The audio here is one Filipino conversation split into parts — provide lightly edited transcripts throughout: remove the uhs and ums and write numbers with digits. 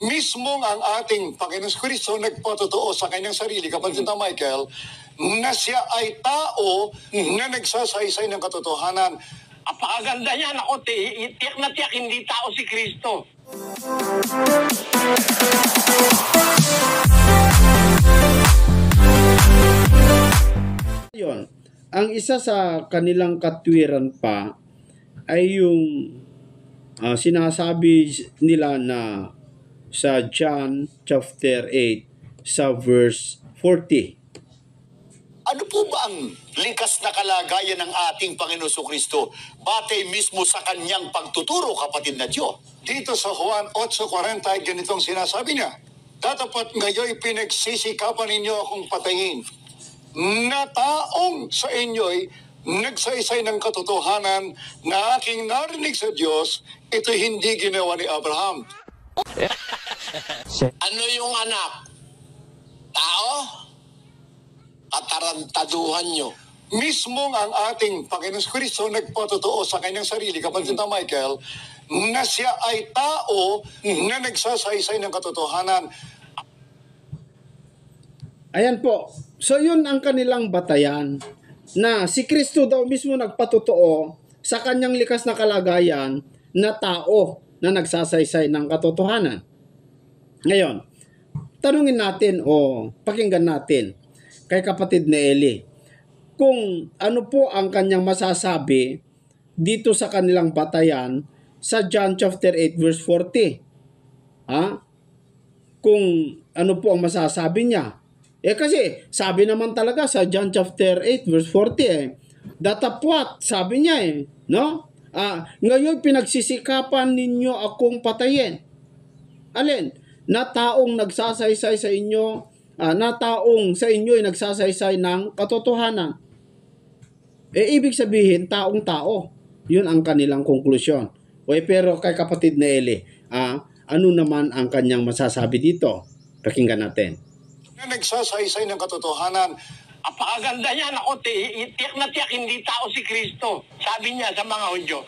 Mismong ang ating Panginoon Kristo nagpatotoo sa kanyang sarili, kapatid na Michael, na siya ay tao na nagsasaysay ng katotohanan. Apakaganda niya, ako, tiyak na tiyak, hindi tao si Kristo. Yun, ang isa sa kanilang katwiran pa ay yung sinasabi nila na sa John chapter 8 sa verse 40. Ano po ba ang likas na kalagayan ng ating Panginoon Kristo batay mismo sa kanyang pagtuturo, kapatid na Diyo? Dito sa Juan 8:40, ganitong sinasabi niya, "Tatapat ngayon pinagsisikapan ninyo akong patayin, na taong sa inyo'y nagsaysay ng katotohanan na aking narinig sa Diyos, ito hindi ginawa ni Abraham." Ano yung anak? Tao? Katarantaduhan nyo. Mismong ang ating Panginoon Kristo nagpatotoo sa kanyang sarili, kapatid na Michael, na siya ay tao na nagsasaysay ng katotohanan. Ayan po. So yun ang kanilang batayan, na si Kristo daw mismo nagpatotoo sa kanyang likas na kalagayan na tao na nagsasaysay ng katotohanan. Ngayon, tanungin natin o pakinggan natin kay kapatid na Eli kung ano po ang kanyang masasabi dito sa kanilang batayan sa John chapter 8 verse 40. Kung ano po ang masasabi niya. Kasi sabi naman talaga sa John chapter 8 verse 40 datapwat, sabi niya no? Ngayon pinagsisikapan ninyo akong patayin. Alin? Na taong nagsasaysay sa inyo, na taong sa inyo ay nagsasaysay ng katotohanan. Ibig sabihin, taong tao. Yun ang kanilang konklusyon. Pero kay kapatid na Eli, ano naman ang kanyang masasabi dito? Pakinggan natin. Na nagsasaysay ng katotohanan. Apakaganda niya, ako, tiyak na tiyak, hindi tao si Kristo. Sabi niya sa mga Hudyo,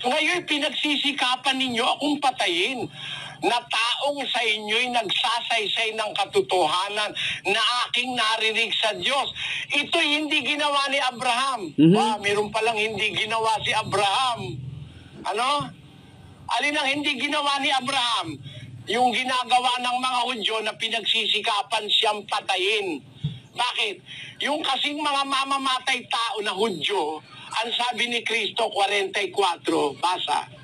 ngayon pinagsisikapan ninyo akong patayin, na taong sa inyo'y nagsasaysay ng katotohanan na aking narinig sa Diyos. Ito'y hindi ginawa ni Abraham. Meron palang hindi ginawa si Abraham. Ano? Alin ang hindi ginawa ni Abraham? Yung ginagawa ng mga Hudyo na pinagsisikapan siyang patayin. Bakit? Yung kasing mga mamamatay tao na Hudyo, ang sabi ni Kristo 44, basa.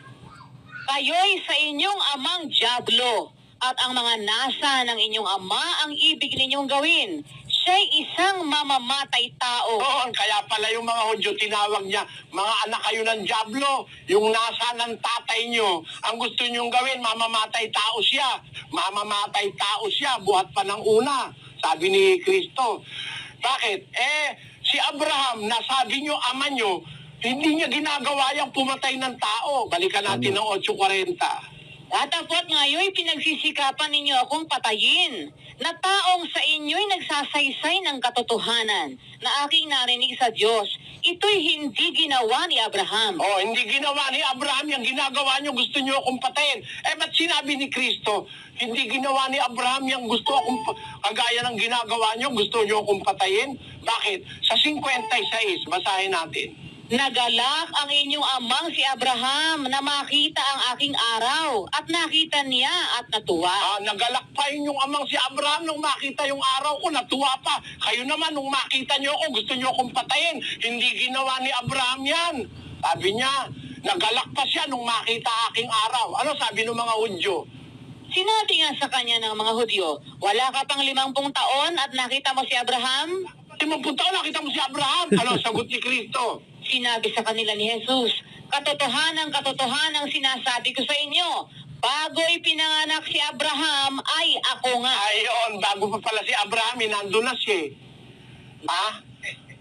Kayo'y sa inyong amang dyablo, at ang mga nasa ng inyong ama ang ibig ninyong gawin. Siya'y isang mamamatay tao. Oo, kaya pala yung mga Hudyo tinawag niya, mga anak kayo ng dyablo, yung nasa ng tatay nyo, ang gusto nyong gawin, mamamatay tao siya. Mamamatay tao siya, buhat pa ng una, sabi ni Kristo. Bakit? Si Abraham, nasabi nyo, ama nyo, hindi niya ginagawa yung pumatay ng tao. Balikan natin ng 8:40. Datapot ngayon pinagsisikapan ninyo akong patayin, na taong sa inyo'y nagsasaysay ng katotohanan na aking narinig sa Diyos. Ito'y hindi ginawa ni Abraham. Hindi ginawa ni Abraham yung ginagawa nyo, gusto nyo akong patayin. Ba't sinabi ni Kristo, hindi ginawa ni Abraham yung gusto akong, kagaya ng ginagawa nyo, gusto nyo akong patayin? Bakit? Sa 56, basahin natin. Nagalak ang inyong amang si Abraham na makita ang aking araw, at nakita niya at natuwa. Nagalak pa yung amang si Abraham nung makita yung araw ko, natuwa pa. Kayo naman, nung makita nyo ako, gusto nyo akong patayin. Hindi ginawa ni Abraham yan. Sabi niya, nagalak pa siya nung makita aking araw. Ano sabi ng mga Hudyo? Sinabi nga sa kanya ng mga Hudyo, wala ka pang 50 taon at nakita mo si Abraham? 50 taon nakita mo si Abraham. Ano sagot ni Kristo? Sinabi sa kanila ni Jesus, katotohanan sinasabi ko sa inyo, bago ipinanganak si Abraham ay ako nga. Ayon, bago pa pala si Abraham, nandun na siya.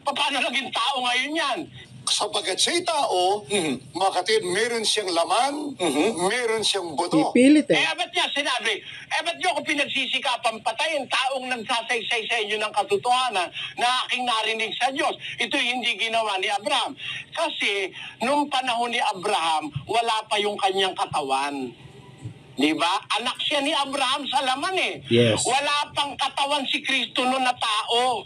Paano naging tao ngayon yan? Sapagkat siya'y tao, mga kapatid, meron siyang laman, meron siyang buto. Ipilit ba't niya sinabi, ba't niyo ako pinagsisikapan patayin, taong nagsasaysay sa inyo ng katotohanan na aking narinig sa Diyos. Ito'y hindi ginawa ni Abraham. Kasi, nung panahon ni Abraham, wala pa yung kanyang katawan. Di ba? Anak siya ni Abraham sa laman eh. Yes. Wala pang katawan si Kristo noon na tao.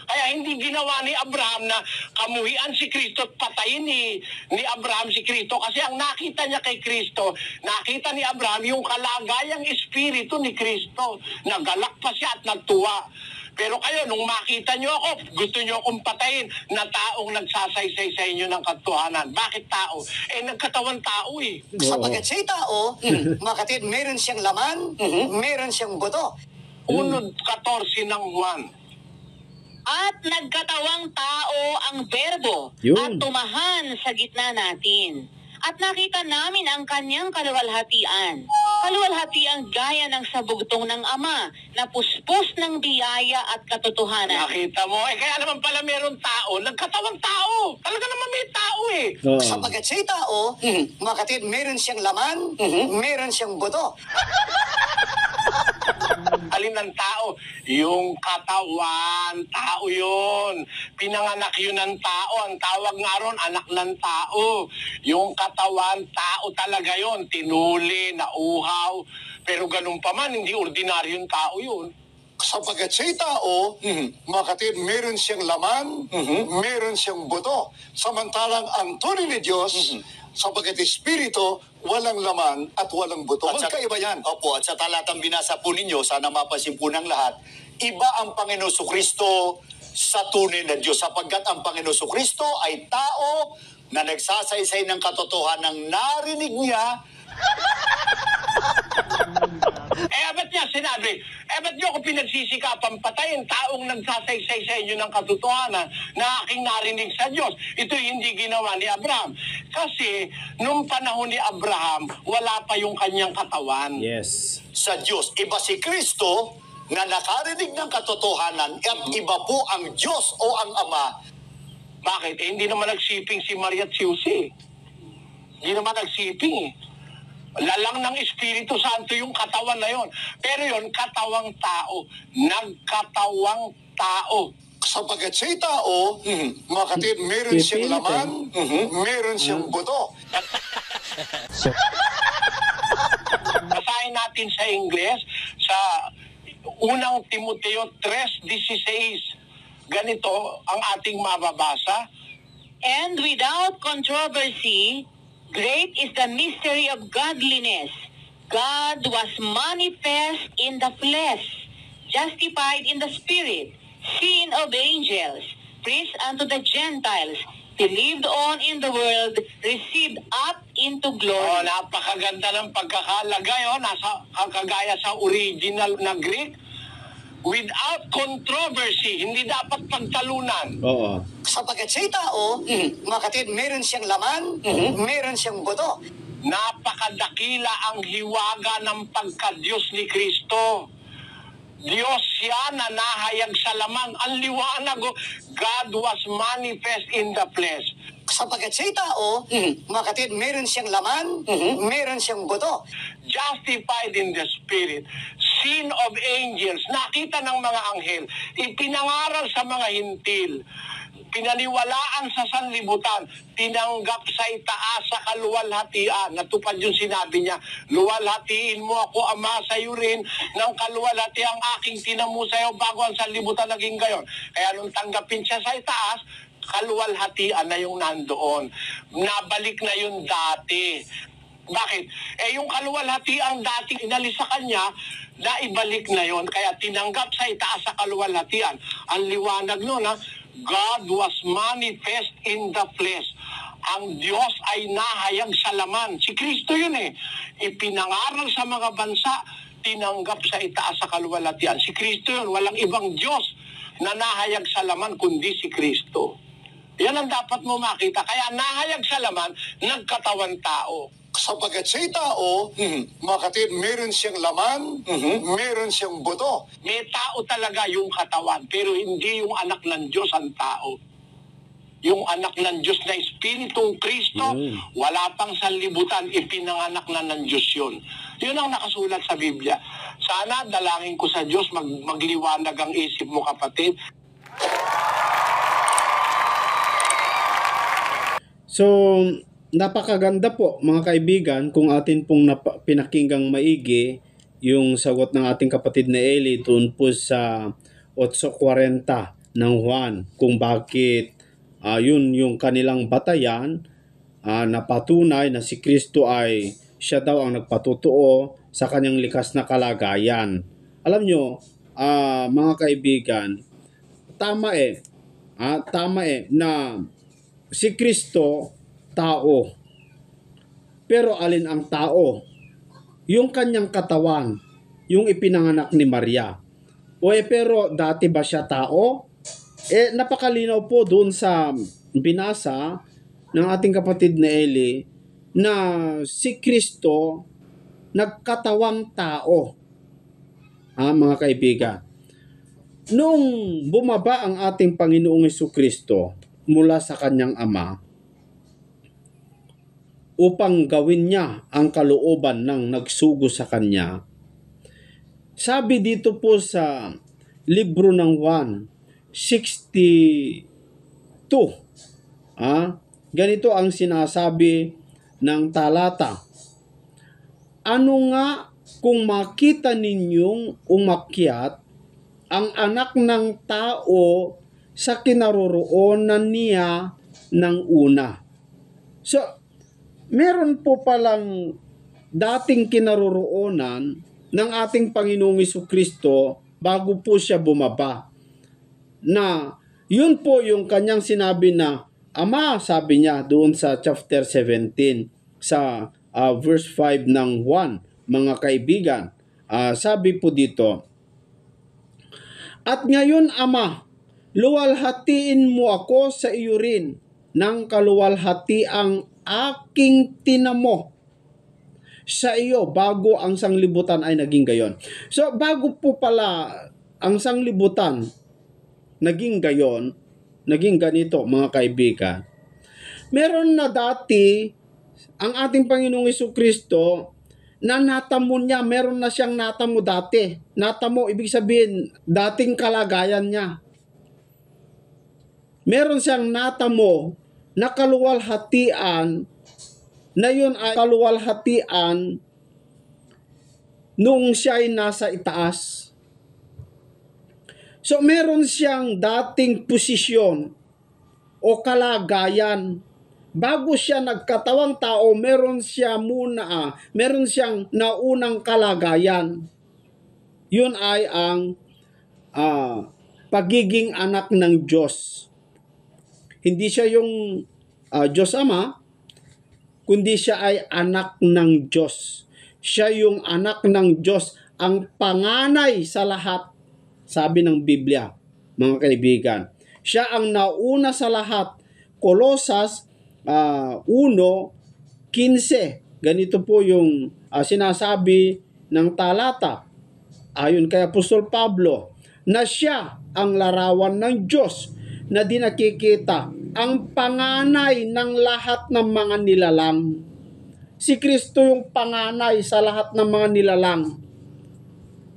Kaya hindi ginawa ni Abraham na kamuhian si Kristo at patayin ni Abraham si Kristo. Kasi ang nakita niya kay Kristo, nakita ni Abraham yung kalagayang espiritu ni Kristo. Nagalak pa siya at nagtuwa. Pero kayo, nung makita niyo ako, gusto niyo akong patayin na taong nagsasaysay sa inyo ng katotohanan. Bakit tao? Eh, nagkatawan tao eh. Sapagat siya'y tao, makatid, meron siyang laman, meron siyang buto. Unod 14 ng Juan. At nagkatawang tao ang berbo Yun. at tumahan sa gitna natin. At nakita namin ang kanyang kaluwalhatian. Kaluwalhatian gaya ng sabugtong ng Ama na puspos ng biyaya at katotohanan. Nakita mo? Eh, kaya naman pala meron tao, nagkatawang tao. Talaga naman may tao eh. Oo. Sapagat siya'y tao, makatid, meron siyang laman, meron siyang buto. Alin ng tao? Yung katawan, tao yun. Pinanganak yun ng tao. Ang tawag nga ron, anak ng tao. Yung katawan, tao talaga yun. Tinuli, nauhaw. Pero ganun pa man, hindi ordinaryong tao yun. Sapagat siya'y tao, makatid, meron siyang laman, meron siyang buto. Samantalang ang tunay ni Diyos, sapagat espiritu, walang laman at walang buto. At sa- Magkaiba yan. Opo, at sa talatang binasa po ninyo, sana mapasin po ng lahat, iba ang Panginoon Kristo sa tunay na Diyos. Sapagkat ang Panginoon Kristo ay tao na nagsasaysay ng katotohanan ng narinig niya. Ba't niya sinabi, ba't niyo ako pinagsisikapan patayin taong nagsasaysay sa inyo ng katotohanan na aking narinig sa Diyos? Ito hindi ginawa ni Abraham. Kasi, nung panahon ni Abraham, wala pa yung kanyang katawan. Yes. Sa Diyos. Iba si Kristo na nakarinig ng katotohanan at iba po ang Diyos o ang Ama. Bakit? Hindi naman nagsiping si Maria at si Jose. Hindi naman nagsiping eh. Lalang ng Espiritu Santo yung katawan na yon. Pero yon katawang tao. Nagkatawang tao. Sapagat siya'y tao, makatid, meron siyang Pipilit, laman, meron siyang buto. Basahin natin sa Ingles, sa unang Timoteo 3:16. Ganito ang ating mababasa. And without controversy, great is the mystery of godliness. God was manifest in the flesh, justified in the spirit, seen of angels, preached unto the Gentiles, believed on in the world, received up into Oh, glory. napakaganda ng pagkakalagay. Nasa kagaya sa original na Greek. Without controversy, hindi dapat pagtalunan. Oo. Sapagat siya'y tao, makatid, meron siyang laman, meron siyang buto. Napakadakila ang hiwaga ng pagka-Diyos ni Kristo. Diyos siya na nahayag sa laman. Ang liwanag, God was manifest in the flesh. Sapagat siya'y tao, makatid, meron siyang laman, meron siyang buto. Justified in the Spirit, seen of angels, nakita ng mga anghel, ipinangaral sa mga hintil, pinaniwalaan sa sanlibutan, tinanggap sa itaas sa kaluwalhatian. Natupad yung sinabi niya, luwalhatiin mo ako, Ama, sa iyo rin ng kaluwalhatian aking tinamu sa iyo bago ang sanlibutan naging gayon. Kaya nung tanggapin siya sa itaas, kaluwalhatian na yung nandoon. Nabalik na yung dati. Bakit? Yung kaluwalhatiang dati inalis sa kanya, naibalik na yon. Kaya tinanggap sa itaas sa kaluwalhatian. Ang liwanag nun, God was manifest in the flesh. Ang Diyos ay nahayag sa laman. Si Kristo yun eh. Ipinangaral sa mga bansa, tinanggap sa itaas sa kaluwalhatian. Si Kristo yun. Walang ibang Diyos na nahayag sa laman kundi si Kristo. Yan ang dapat mo makita. Kaya nahayag sa laman, nagkatawan tao. Sapagat siya'y tao, makatid, meron siyang laman, meron siyang buto. May tao talaga yung katawan, pero hindi yung anak ng Diyos ang tao. Yung anak ng Diyos na Espiritong Kristo, wala pang sanlibutan, ipinanganak na ng Diyos yun. Yun ang nakasulat sa Biblia. Sana dalangin ko sa Diyos, magliwanag ang isip mo, kapatid. So, napakaganda po mga kaibigan kung atin pong pinakinggang maigi yung sagot ng ating kapatid na Eli doon po sa 8:40 ng Juan kung bakit yun yung kanilang batayan na patunay na si Kristo ay siya daw ang nagpatotoo sa kanyang likas na kalagayan. Alam nyo, mga kaibigan, tama na si Kristo tao. Pero alin ang tao? Yung kanyang katawan, yung ipinanganak ni Maria. Pero dati ba siya tao? Napakalinaw po doon sa binasa ng ating kapatid na Eli na si Kristo nagkatawang tao. Mga kaibigan. Nung bumaba ang ating Panginoong Jesucristo mula sa kanyang Ama upang gawin niya ang kalooban ng nagsugo sa kanya, sabi dito po sa libro ng Juan 62, ganito ang sinasabi ng talata. Ano nga kung makita ninyong umakyat ang anak ng tao sa kinaroroonan niya ng una. So, meron po palang dating kinaroroonan ng ating Panginoong Jesucristo bago po siya bumaba. Na yun po yung kanyang sinabi na, Ama, sabi niya doon sa chapter 17, sa verse 5 ng 1, mga kaibigan. Sabi po dito, At ngayon, Ama, luwalhatiin mo ako sa iyo rin ng kaluwalhatiang aking tinamo sa iyo bago ang sanglibutan ay naging gayon. So, bago po pala ang sanglibutan naging gayon, naging ganito mga kaibigan. Meron na dati ang ating Panginoong Jesucristo na natamo niya, meron na siyang natamo dati. Natamo, ibig sabihin, dating kalagayan niya. Meron siyang natamo na kaluwalhatian, na yun ay kaluwalhatian nung siya ay nasa itaas. So meron siyang dating posisyon o kalagayan. Bago siya nagkatawang tao, meron siyang naunang kalagayan. Yun ay ang pagiging anak ng Diyos. Hindi siya yung Diyos Ama, kundi siya ay anak ng Diyos. Siya yung anak ng Diyos, ang panganay sa lahat, sabi ng Biblia, mga kaibigan. Siya ang nauna sa lahat. Kolosas 1:15. Ganito po yung sinasabi ng talata. Ayon kay Apostol Pablo, na siya ang larawan ng Diyos na di nakikita, ang panganay ng lahat ng mga nilalang. Si Kristo yung panganay sa lahat ng mga nilalang.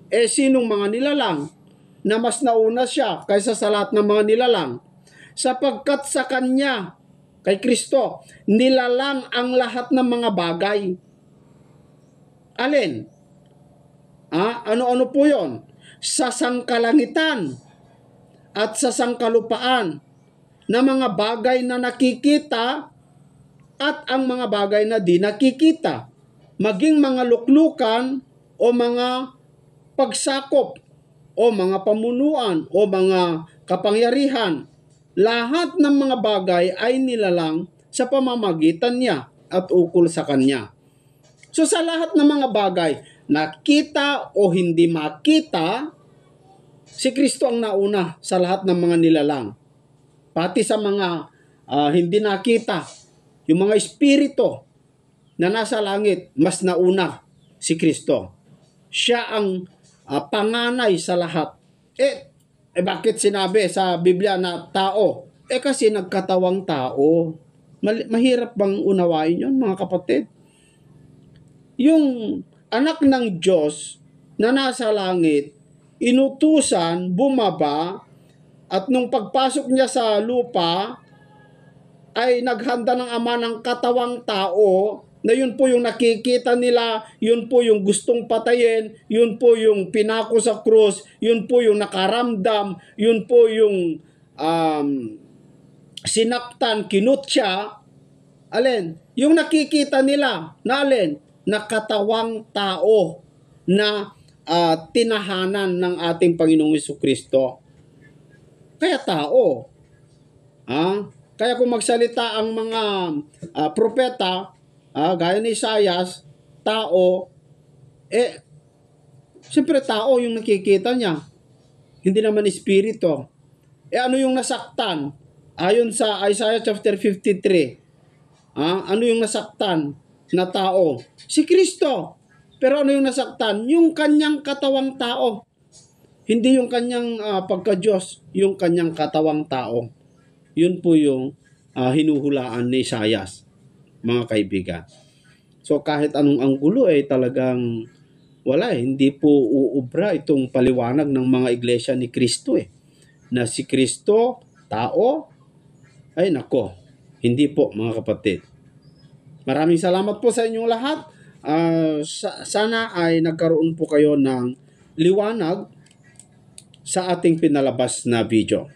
Sinong mga nilalang? Na mas nauna siya kaysa sa lahat ng mga nilalang. Sapagkat sa Kanya, kay Kristo, nilalang ang lahat ng mga bagay. Alin? Ano-ano po yon? Sa sangkalangitan at sa sangkalupaan na mga bagay na nakikita at ang mga bagay na di nakikita, maging mga luklukan o mga pagsakop o mga pamunuan o mga kapangyarihan. Lahat ng mga bagay ay nilalang sa pamamagitan niya at ukol sa kanya. So sa lahat ng mga bagay, nakita o hindi makita, si Kristo ang nauna sa lahat ng mga nilalang. Pati sa mga hindi nakita, yung mga espiritu na nasa langit, mas nauna si Kristo. Siya ang panganay sa lahat. Bakit sinabi sa Biblia na tao? Kasi nagkatawang tao. Mahirap bang unawain yun, mga kapatid? Yung anak ng Diyos na nasa langit, inutusan, bumaba, at nung pagpasok niya sa lupa, ay naghanda ng Ama ng katawang tao, na yun po yung nakikita nila, yun po yung gustong patayin, yun po yung pinako sa krus, yun po yung nakaramdam, yun po yung sinaktan, kinutya, alin? Yung nakikita nila, na alin? Na katawang tao na tinahanan ng ating Panginoong Jesucristo. Kaya tao. Kaya kung magsalita ang mga propeta, gaya ni Isaias, tao, siyempre tao yung nakikita niya. Hindi naman espiritu. Ano yung nasaktan? Ayon sa Isaiah chapter 53, ano yung nasaktan na tao? Si Kristo. Pero ano yung nasaktan? Yung kanyang katawang tao. Hindi yung kanyang pagka-Diyos, yung kanyang katawang tao. Yun po yung hinuhulaan ni Isaias, mga kaibigan. So kahit anong anggulo talagang wala hindi po uubra itong paliwanag ng mga iglesia ni Kristo na si Kristo, tao, ay nako, hindi po mga kapatid. Maraming salamat po sa inyong lahat. Sana ay nagkaroon po kayo ng liwanag sa ating pinalabas na video.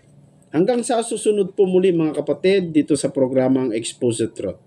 Hanggang sa susunod po muli mga kapatid dito sa programang Expose the Truth.